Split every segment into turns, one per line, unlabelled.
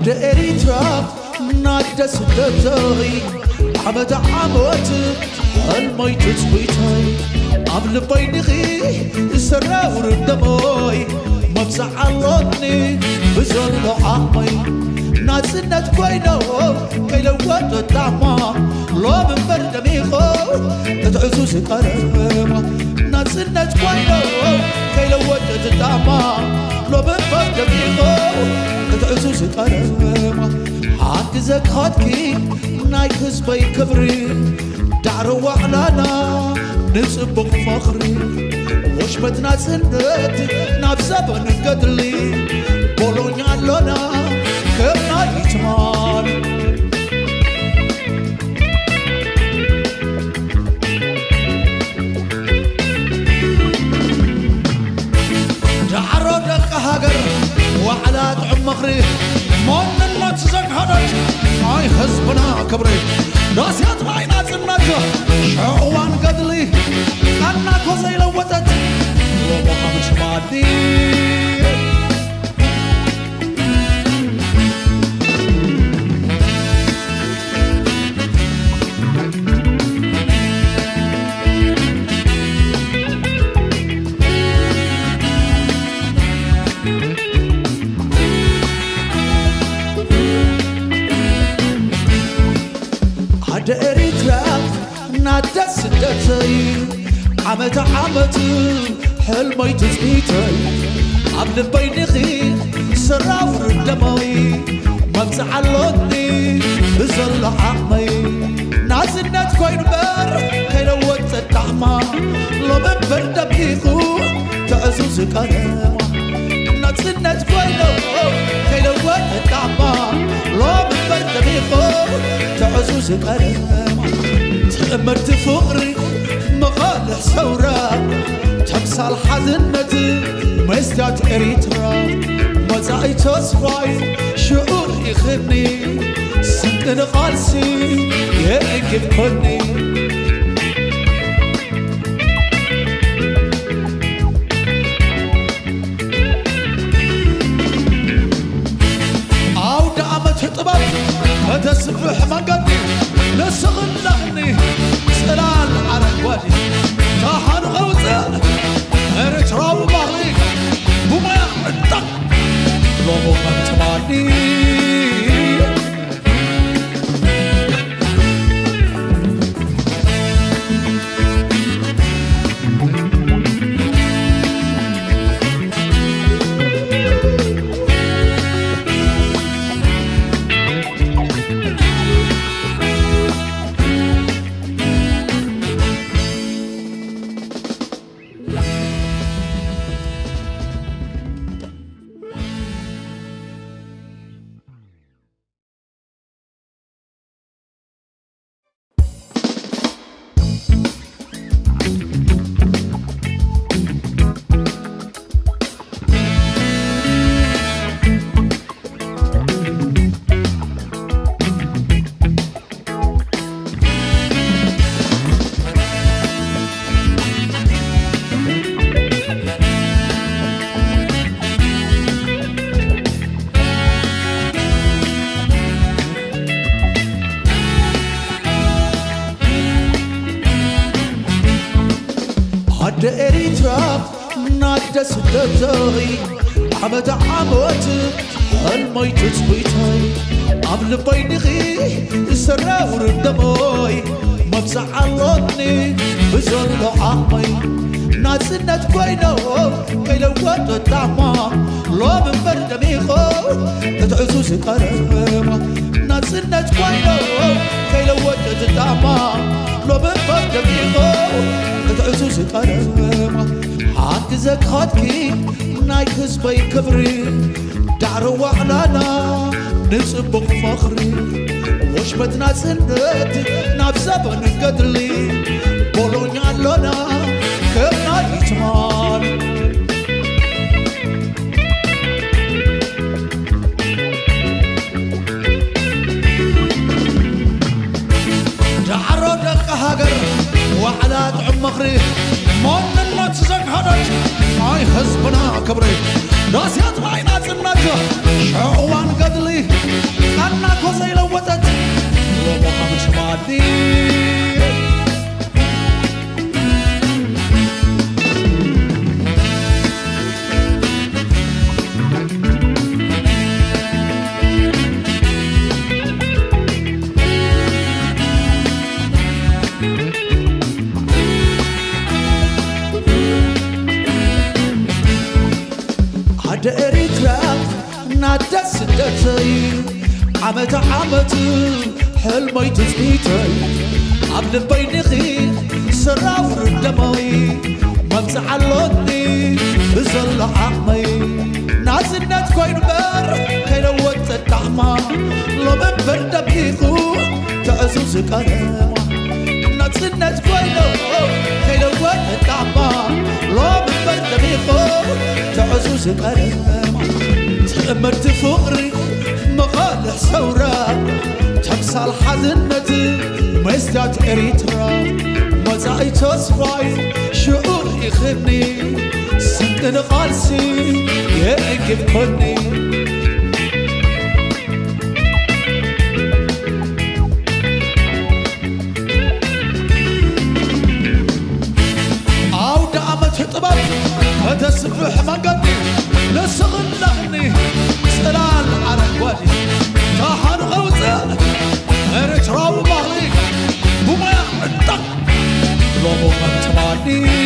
عد إريترا نادى سدتاي عمد عموت المي تسويتاي قبل بينغي سراور الدموي مفزع اللوني بزل عمي ناسنت كوينو كيلوات الدعمة لو من بردميخو تتعزو سقرما ناسنت كوينو كيلوات الدعمة لو من بردميخو تتعزو سقرما حاجزك خاتكي نايكس بي كبري دعرو وعلانا نسبق فخري وش بتناسنت نابزبن قدلي بولونيا لونا كمنا يتمان دعرو دق هاجر وعلى طعم مخري مون النوت زق هدج اي حزبنا كبري راسيات معينا زمناجو شعوان قدلي أنا كوزي لوتت وما مش مادي عد إريترا نادى سدتاي عمت عمت حلمي تزبيتاي قبل بينغي سراور الدموي مفزع اللوني بزل عمي نازنت كوين بر كيلوت الدعمة لو من بردميخو تعزوز كرما نازنت كوينو كيلوت الدعمة لو من بردميخو تعزوز كرما تأمرت فقري مغالح ثورة تمثال حزنتي مستات إريترا مزاي تصفاي شعور يخدني سنتن قالسي يرقب كني عود عمت طباب هتسبح مقدي نسغن لغني سلال عرقوادي تاحن غوزة ارتراب مغليك بما يعدك لو متماني عد إريترا نادى سدتاي عمد عموت المي تسويتاي قبل بينغي سراور الدموي مفزع اللوني بزل عمي ناسنت كوينو كيلوات الدعمة لو من بردميخو تتعزو سقرما ناسنت كوينو كيلوات الدعمة لو من بردميخو تتعزو سقرما حاجزك خاتكي نايكس بي كبري دعرو وعلانا نسبق فخري وش بتناسنت نابزبن قدلي بولونيا لونا كمنا يتمان دعرو دق هاجر وعلى طعم مخري مون النوت زق هدج اي حزبنا كبري راسيات معينا زمناجو شعوان قدلي تمالي عد إريترا نادى سدتي عمت عمت حلمي تزنيتي قبل بينخي سراف ردمي مفزع اللوني بزل عمي ناس الناس كوين بر كيلوت التحمى لو من برد بيخو تعزوز كلام ناس الناس كوين كيلوت التحمى لو من برد بيخو تعزوز كلام تأمرت فقري مغالح ثورة تمثال حزنتي مستات إريترا مزاي تصفاي شعور يخني سنتن قالسي يأكل كني عود عمت طباب هتسفح مقدي لسغلقني سلال عرقواني تاحن غوزة إريترا ومغلي بما يحدق لو من تماني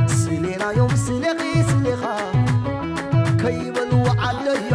سلينا يوم سليخي سليخا كيبل وعلي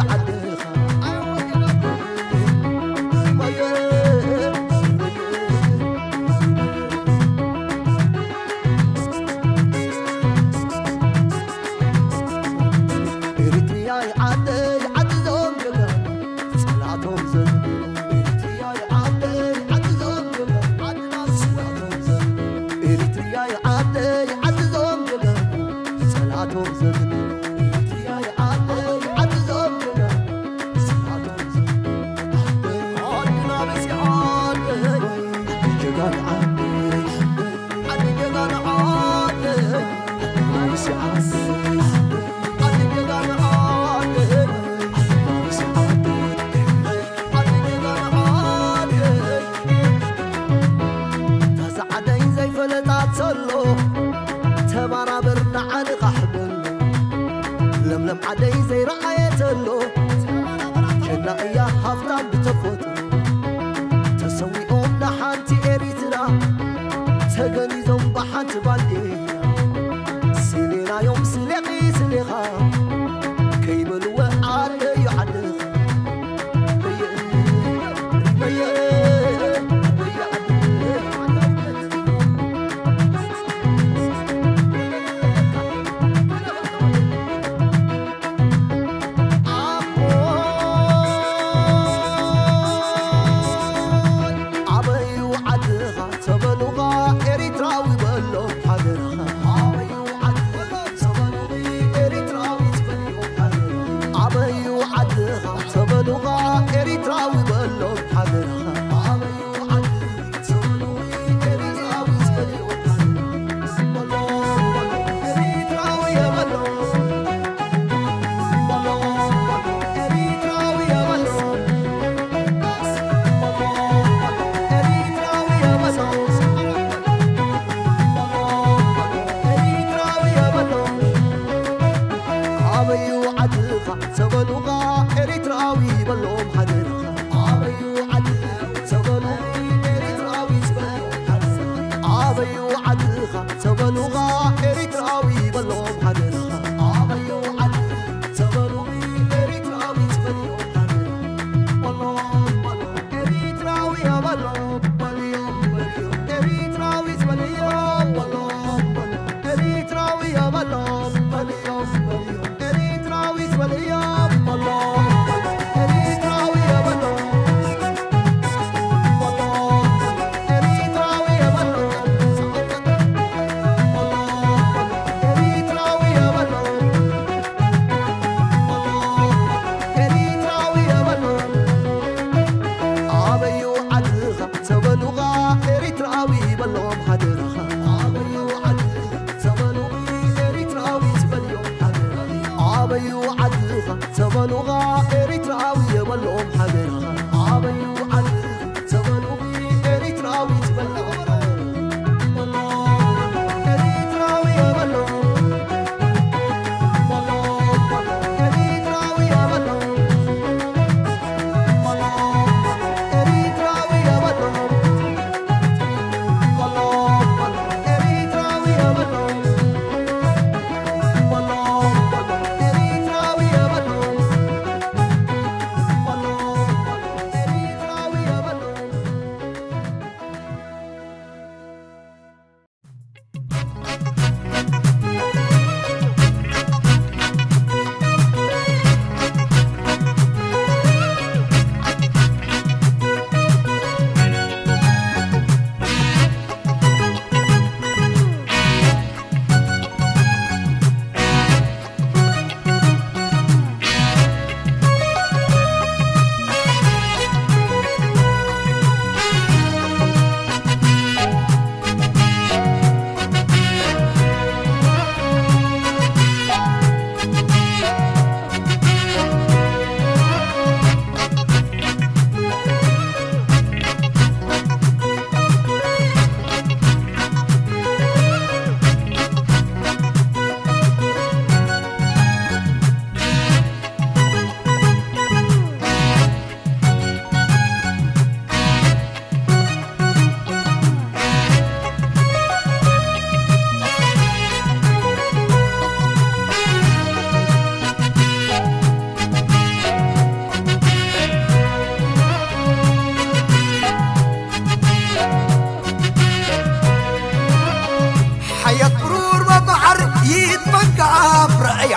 لم عدي زي رأيت له كنا يا حفتان بتفوتو تسوي أمنا حانتي إريتنا تغني زنبا حانت بالدي سيلينا يوم سلقي سلقا كيبلو عاد يعدخ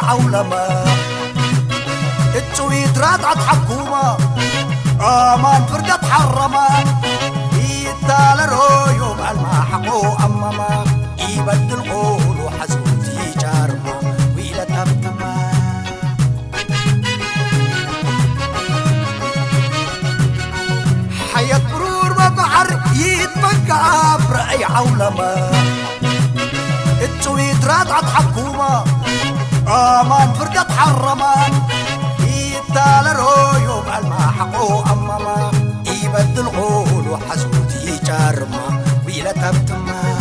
عولما التويت رادعت حكومة أمان فردت حرمة يتالرو يوم المحقو أمما يبدل قول وحزوتي جارما ويلا تبتما حياة برور وبحر يتبقى برأي عولما التويت رادعة حكومة أمان فردت حرمان يتالرو يوم المحقو أماما يبدل قول وحزوتي جارما ويلا تبتما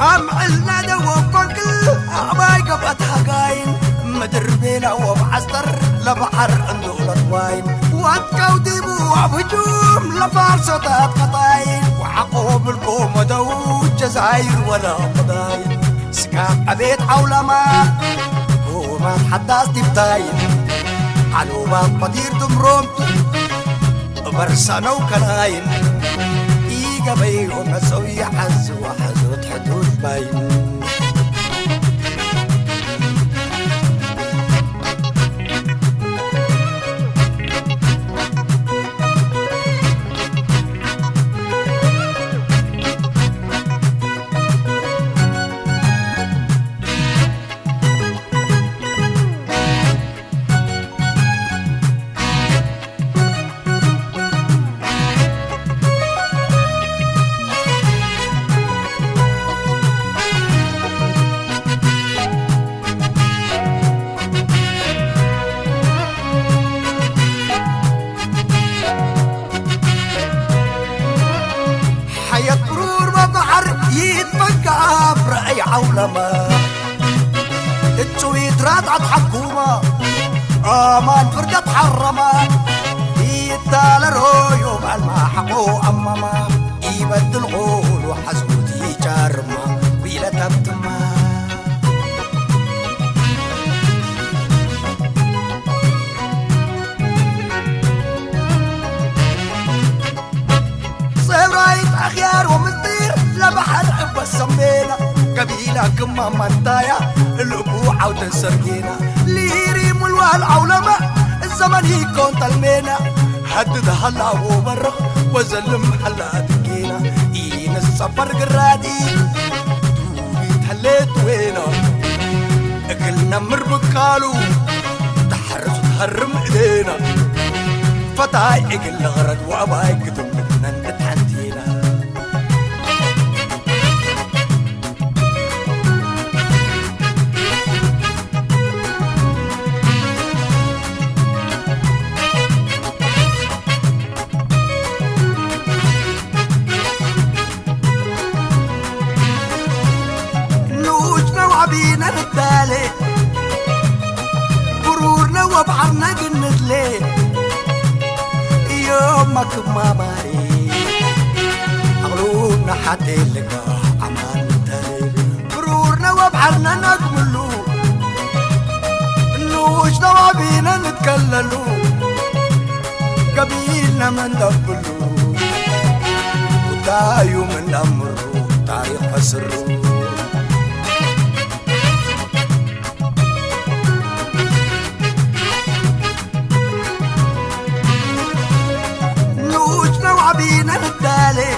أمعلنا دوب كل أعباي قبتها قاين مدر بينا وبعستر لبحر عنده لطواين واتكو ديبو وبهجوم لفارسة قطاين وعقوب القوم دو جزاير ولا قضاين سكاب أبيت حولما وما تحداث دبتاين علومات مدير دمرومتو برسانو كناين إيقا بيهم نسوي حز وحزوت حدود باين عولما التويت رادعة حكومة أمان فردت حرمان يتالرو يوم المحقو أماما يبدل قول وحزوتي جارما ويلا تبتما صيرايت أخيار ومصير لبحر عبا سمينا قبيلة كما منطايا الأبوعة وتنسرقينا ليري ملوها العولماء الزمن يكون تلمينا حدد هلا وبرق وزلم هلا تكينا إين السفر قرادي توبي تحليت وينا أكلنا مربكالو تحرز وتهرم إيدينا فتاي إقل غرد وأباي كتب بدنا نتحنتينا بينا نتالي برورنا وبحرنا قنت ليه يومك ما ماري أغلونا حتى لقى عمان نتالي برورنا وبحرنا نقملو نوشنا بينا نتكللو قبيلنا من دبلو ودايو من أمرو تاريخ فسرو بينا نتالي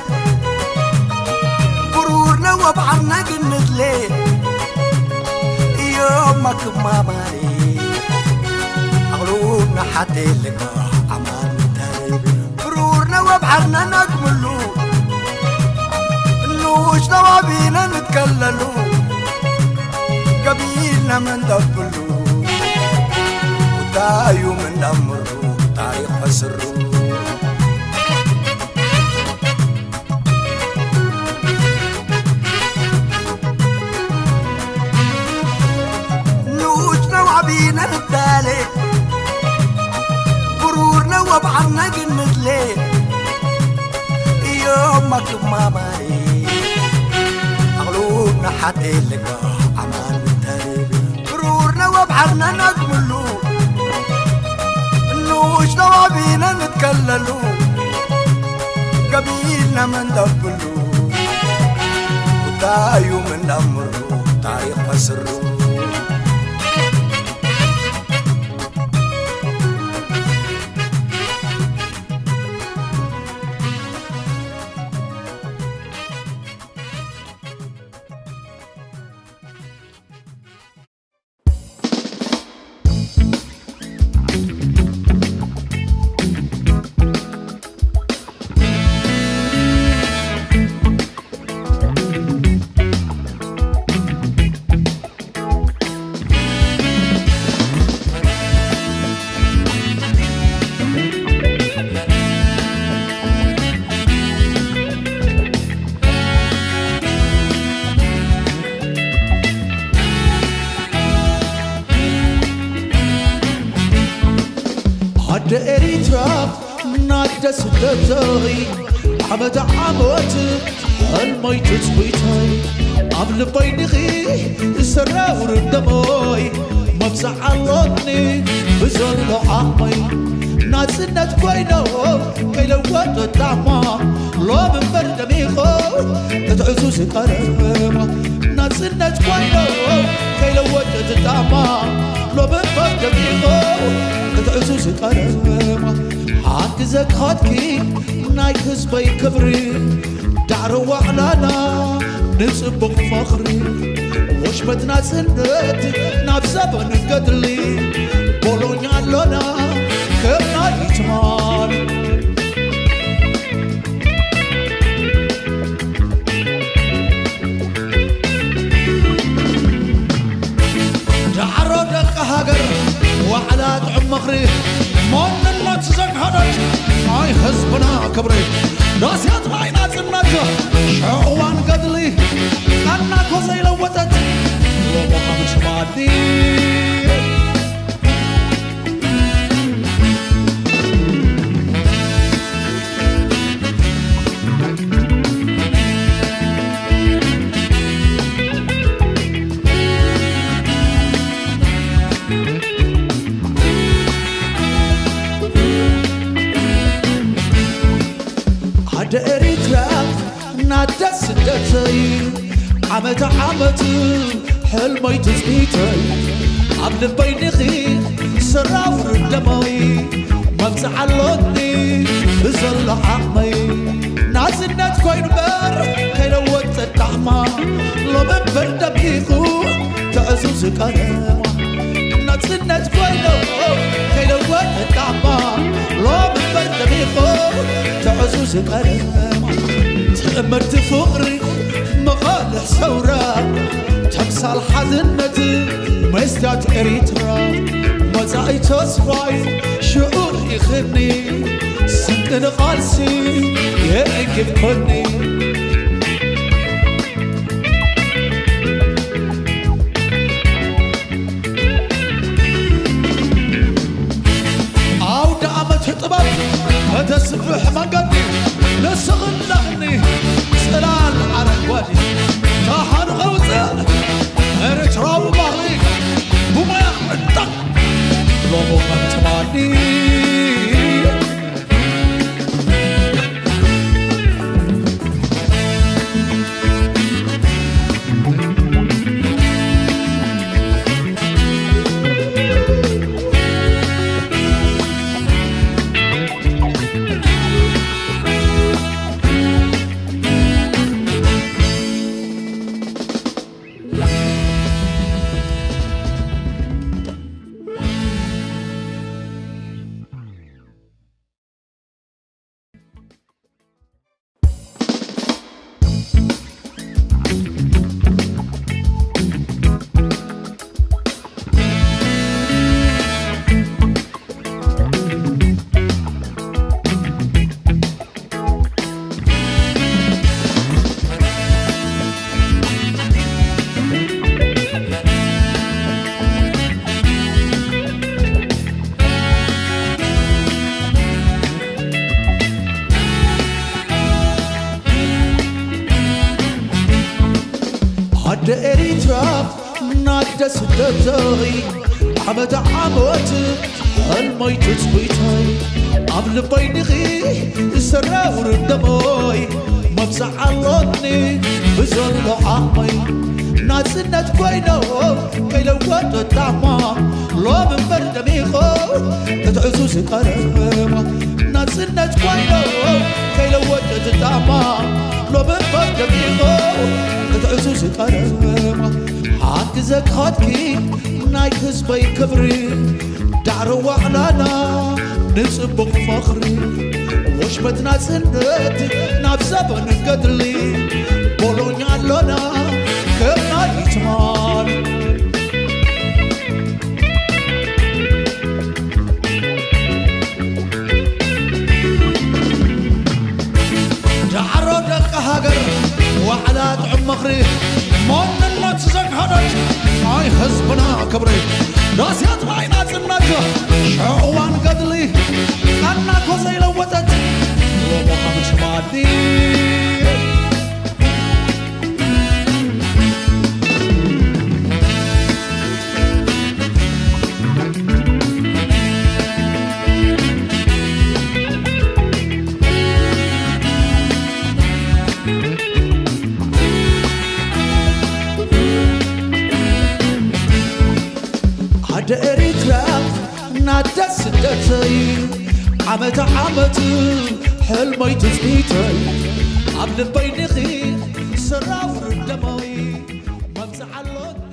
برورنا وبحرنا قنت ليه يومك ما ماري أغلونا حتى لقى عمان نتالي برورنا وبحرنا نقملو نوشنا بينا نتكللو قبيلنا من دبلو ودايو من أمرو تاريخ فسرو بينا نتالي برورنا وبحرنا قنت ليه يومك ما ماري أغلونا حتى لقى عمان نتالي برورنا وبحرنا نقملو نوشنا بينا نتكللو قبيلنا من دبلو ودايو من أمرو تاريخ فسرو
عد إريترا نادس دتاي عمد عموت الميت تسويتاي عمل بينغي سراور الدماي مفزع اللوني بزر عمي ناسنت كوينو كيلو وقت الطعمة لو من برد ميخو تتعزو سكرمة ناسنت كوينو كيلو وقت الطعمة لو من برد ميخو تتعزو سكرمة عاكزك خاتكي ناي حزبي كبري دعرو وحلانا نسبق فخري وشبتنا سنت نابزبن قدلي بولونيا لونا كبنا يتمان دعرو دق هاجر وحلات عمخري مون الناس زكهرت هاي حزبنا كبري راسيات معينات النجا شعوان قدلي أنا كوزي لوتت ومحمد شمالي إريترا نادس دتاي عمت عمت حلمي تزبيتي عبد بينغي سراور الدماي مفزع اللوني بزل عمي نازلت كوين بر كيلوت الدحمة لو من برد بيخو تعزوز كرامة نازلت كوين كيلوت الدحمة لو من برد بيخو تعزوز كرامة تأمرت فقري مغالح ثورة تمثال حزنتي مستات إريترا مزاي تصفاي شعور يخني سنتن خالسي يأكل كني عود عمت طباب تسبح مقدي نسغن لغني سلال عرقوادي تاحن غوزة ارترا وبغلي بما يحمدك لو ما تماني عد إريترا نادس دتاي عمد عموت الميت تسويتاي عمل بينغي سراور الدماي مفزع اللوني بزر عمي ناسنت كوينو كيلو وقت الطعمة لو من برد ميخو تتعزو سكرامة ناسنت كوينو كيلو وقت الطعمة لو من برد ميخو تتعزو سكرامة عاكزك خاتكي ناي حزبي كبري دعرو وحلانا نسبق فخري وشبتنا سنت نابزبن قدلي بولونيا لونا كبنا يتمان دعرو دق هاجر وحلات عمخري مون الناس زكهرت هاي حزبنا كبري راسيات معينات النجا شعوان قدلي معدي عد إريترا نادى سدتي عمت عمت حلمي تزميتي قبل بينخي سراور الدموي ما بزعلوني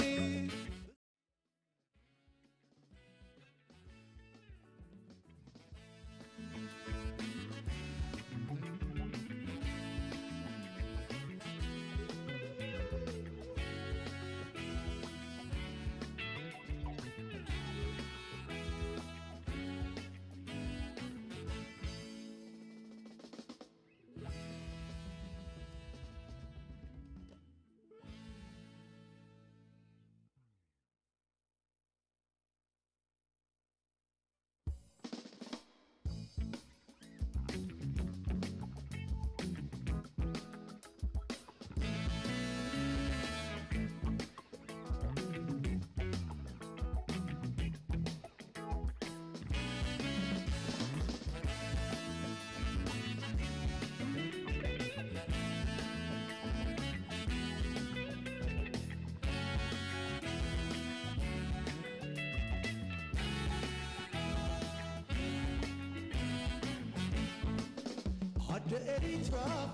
عد إريترا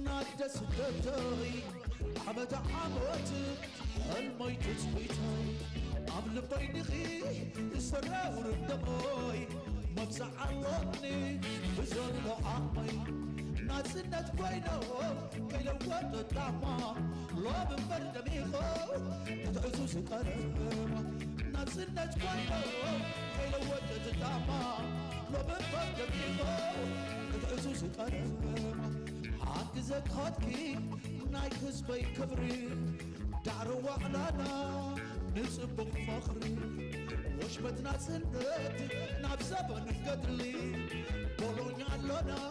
نادى سدتي عمت عمت حلمي تزميتي قبل بينخي سراور الدموي ما بزعلوني بزول لعمي ناسنت بينه كيلوات الطعمة لو بمبرد ميخو تتعزو سقرم ناسنت بينه كيلوات الطعمة لو بمبرد ميخو تتعزو سقرم عاكزك خاتكي ناي حزبي كبري دعرو وعلانا نصبغ فخري وشبتنا سندت نابزبن قدرلي بولونيا لنا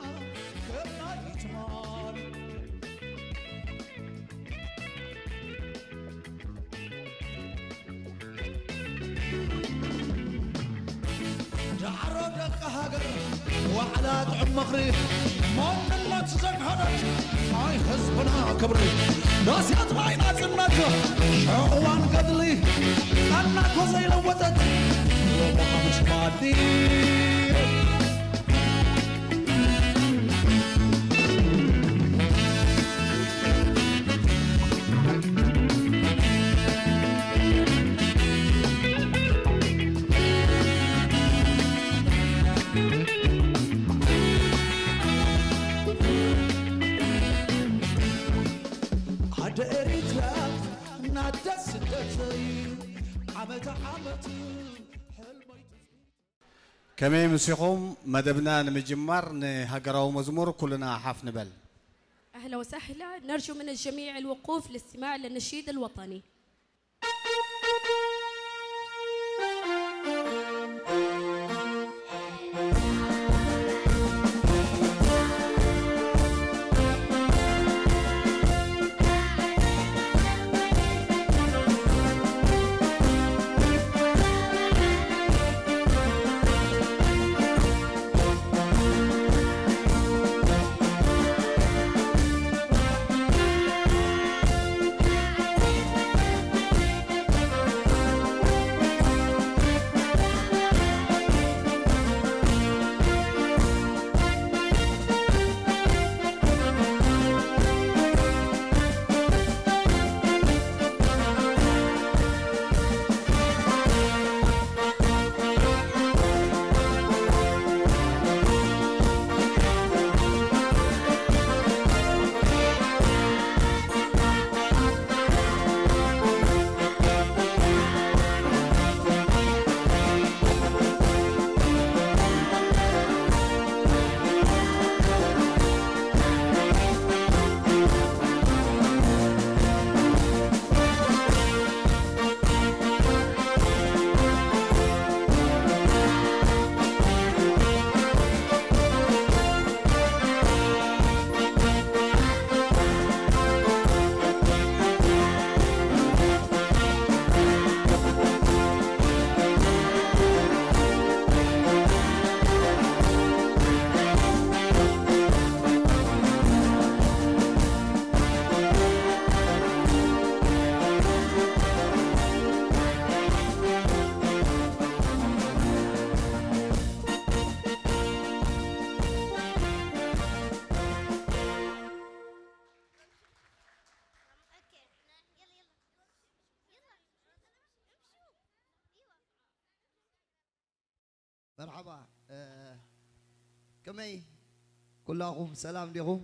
كمنا يتمان دعرو دق هاجر وعلى طعم مخري من الناس زكهرت هاي حزبنا كبري ناس يطلعين عزمك شعوان قدلي أنا كوزي لوتت وما مش مادي عد إريترا نادى سدتي عمت عمت حلمي
كمي مسيخوم مدبنا نمجمر نهجراو مزمور كلنا حاف نبل.
أهلا وسهلا، نرجو من الجميع الوقوف للاستماع للنشيد الوطني.
مرحبا كمي كلكم سلام لكم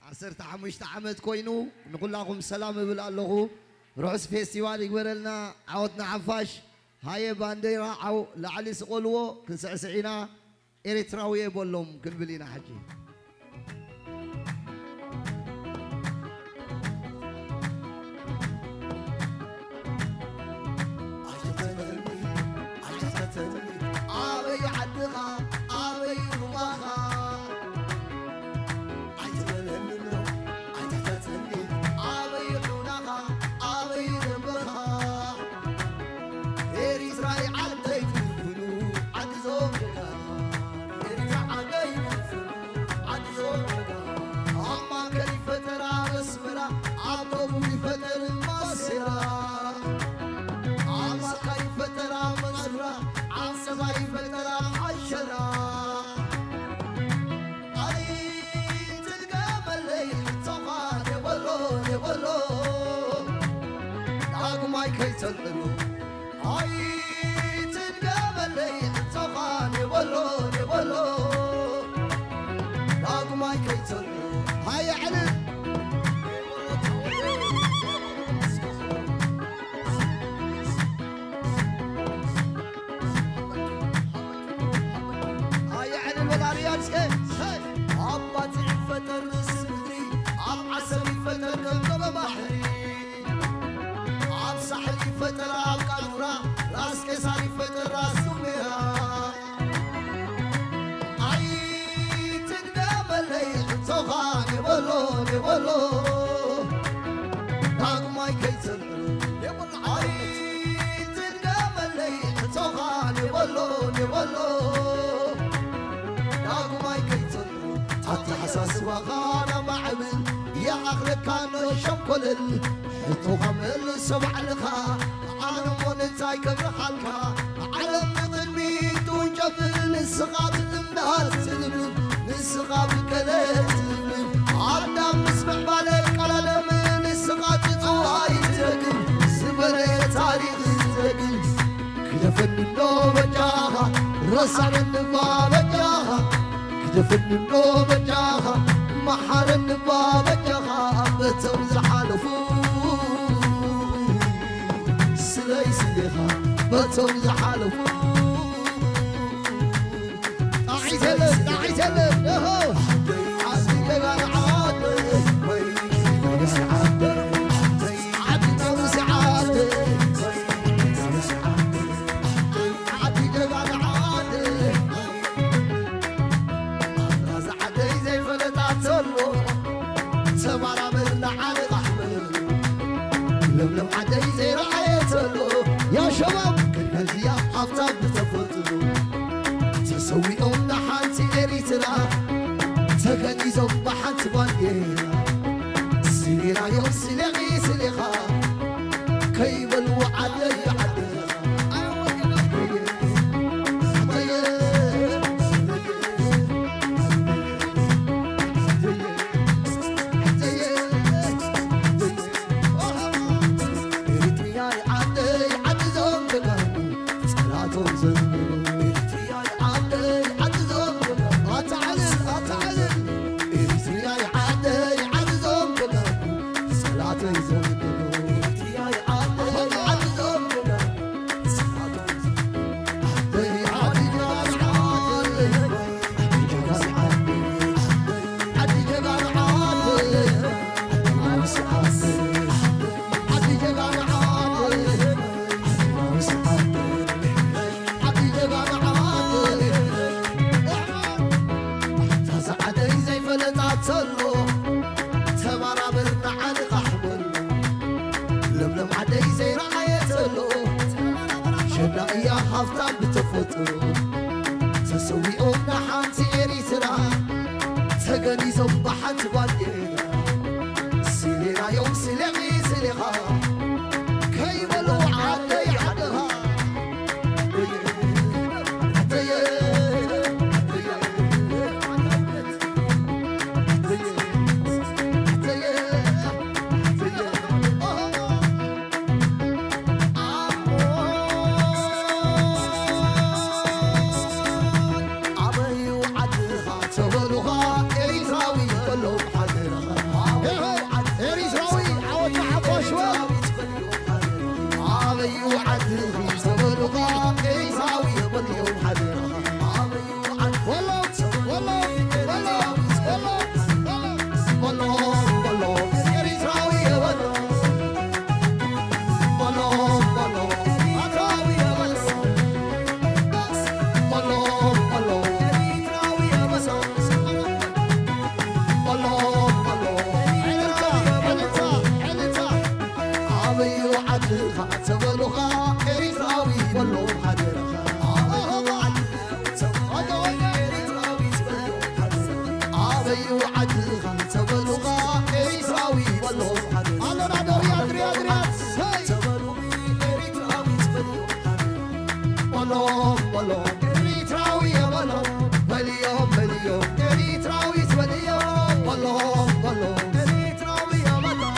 عصرت حمشت عمد كوينو نقول لكم سلام بالله رؤوس فيستيوال يقبر لنا عودنا عفاش هاي بانديرا او لعلي سقولو كنسعسعينا إريتراوية بولهم كنبلينا حجي بلو إريتراوي يا بلو بليو بليو إريتراوي بليو بلو بلو إريتراوي يا بلو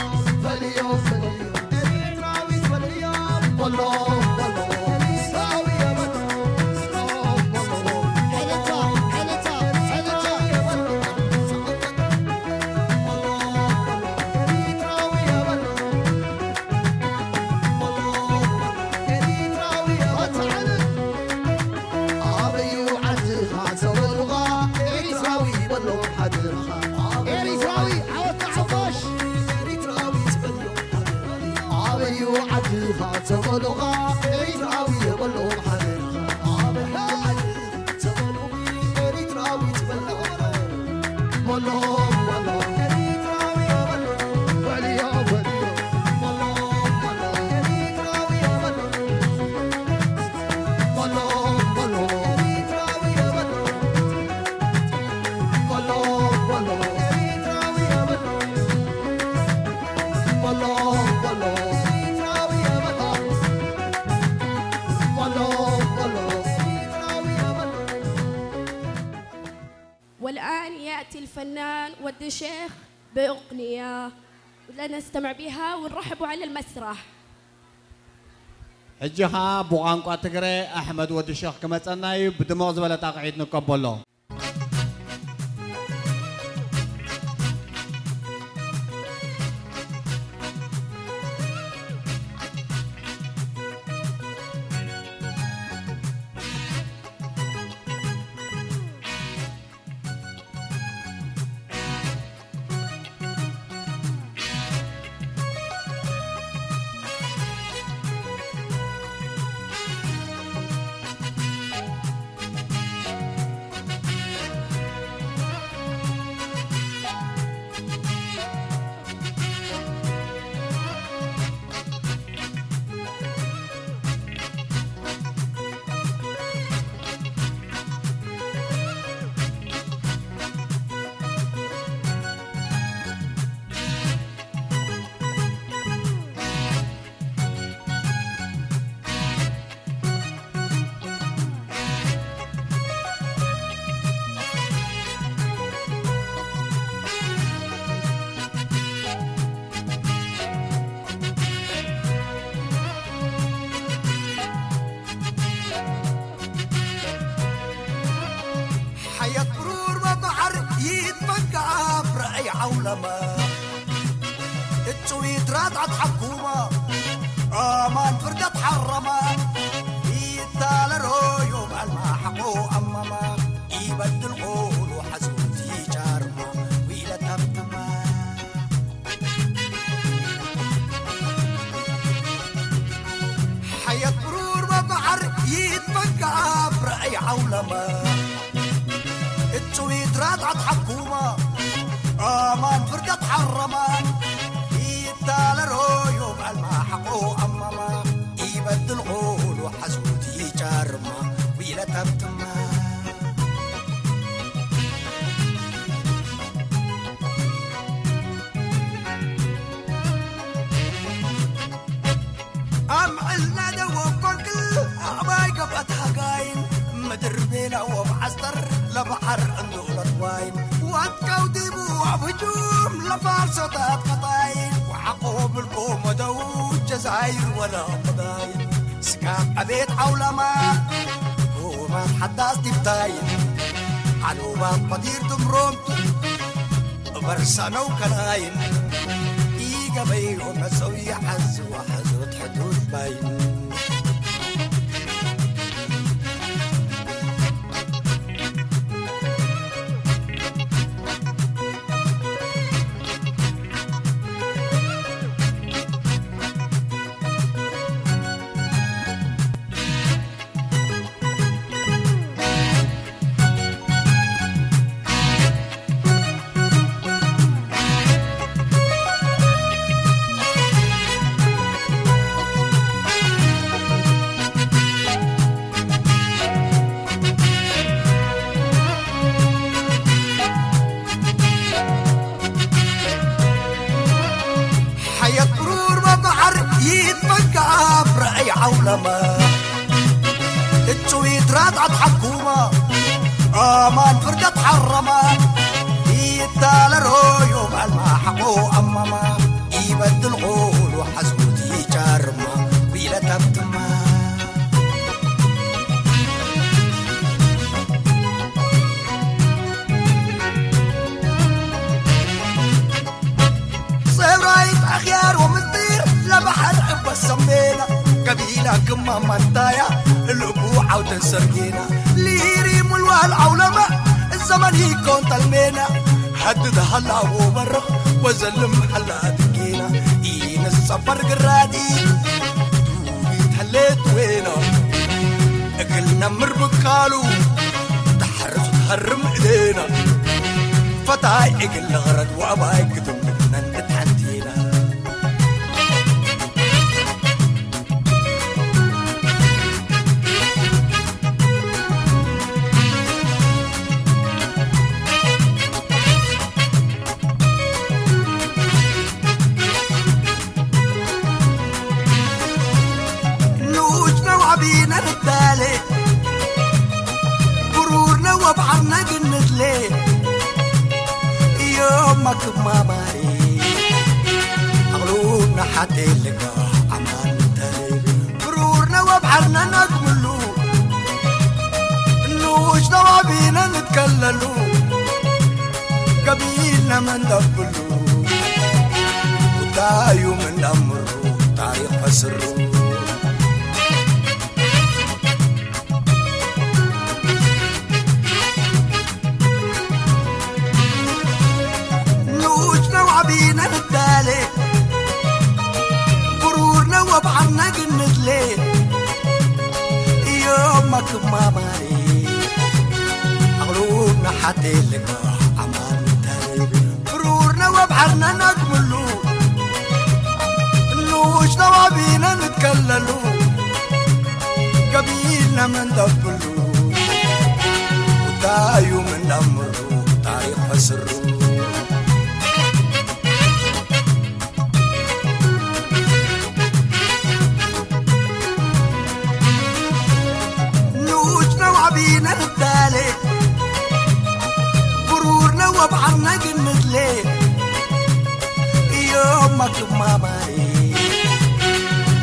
بليو بليو إريتراوي بليو بلو بلو إريتراوي يا بلو بلو حلتا حلتا حلتا يا بلو إريتراوي يا بلو تبلغا إريتراوي يبلغ حنينها تبلغي إريتراوي تبلغ بلغ بلغ إريتراوي يبلغ وليا وليا بلغ بلغ إريتراوي يبلغ بلغ بلغ إريتراوي يبلغ بلغ بلغ إريتراوي يبلغ بلغ بلغ
والآن يأتي الفنان ود الشيخ بأغنية لنستمع بها ونرحب على المسرح.
حجها بوغانقوا تغري احمد ود الشيخ كما صناي بدموع زبله تقعيد نقبلو
عولمة التويت رادعت حكومة آمان فردت حرمة يتال رويو بالماحقو أمما يبدل قول وحزوتي جارما ويلا تمتما حياة برور وبحر يتبقى برأي عولمة التويت رادعت حكومة آمان فردت حرمان يتال رويو بالماحقو أمما يبدل قول وحزوتي جارما ويلا تمتما أمعلنا دوب فنكل أعباي قبتها قاين مدر بيلا وبعستر لبحر اندولت واين واتكو ديبو عبجوم لفارسطات قطاين وعقوب القوم داود جزاير ولا قضاين سكاك أبيت عولما وما حداس دبتاين عنوبات قدير دمرومت برسانو كلاين إيقا بيهم نسوي حز وحزوت حدود باين عولما التويت عطعت حكومة أمان فردت حرمات يتال رويو بالما حقو أماما يبدل غول وحزوتي جارما بيلا تبتما صيرايت أخيار ومطير لبحر عبا السمينا قبيلة كما منطايا الأبوعة وتنسرقينا ليريم والوالعة ولما الزمن يكون تلمينا حدد هلا وبرق وزلم هلا دقينا إين السفر قرادي دوبي تهليت وينا أقلنا مربكالو تحرز وتهرم إيدينا فتاي أقل غرد وأباي قدم بدنا نتحنتينا عبينا التالي برورنا وبحرنا قلت ليه يومك ما ماري أغلونا حتى اللقاء عمان التالي برورنا وبحرنا نكملو نوشنا وعبينا نتكللو قبيلنا من دبلو ودايو من أمرو تاريخ فسرو عبينا التالي برورنا وبحرنا قلت ليه يومك ما ماري أغلونا حتى اللقاء عمان التالي برورنا وبحرنا نكملو نوشنا وعبينا نتكللو قبيلنا من دبلو ودايو من أمرو تاريخ فسرو عبينا التالي برورنا وبحرنا قلت ليه يومك ما ماري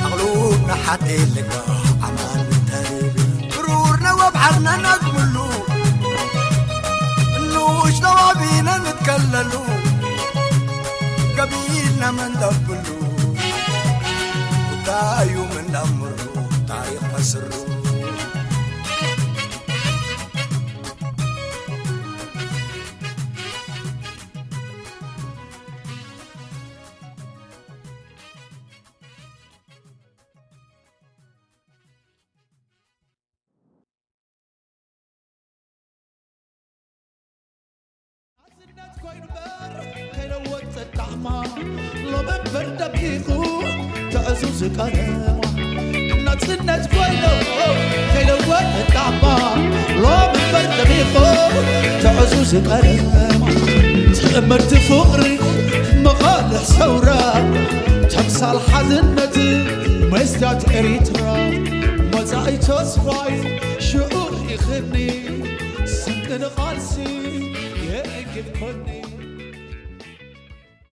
أغلونا حتى اللقاء عمان التالي برورنا وبحرنا نكملو نوشنا وعبينا نتكللو قبيلنا من دبلو ودايو من أمرو تاريخ فسرو
نتسنت كوينو كيلوات الطعمة لو من برد بيخو تعزوز قرم تأمرت فقري مغالح ثورة تمثال حزنتي مستات إريترا مزاي تصفاي شعور يخدني سنتن خالسي يأكل كوني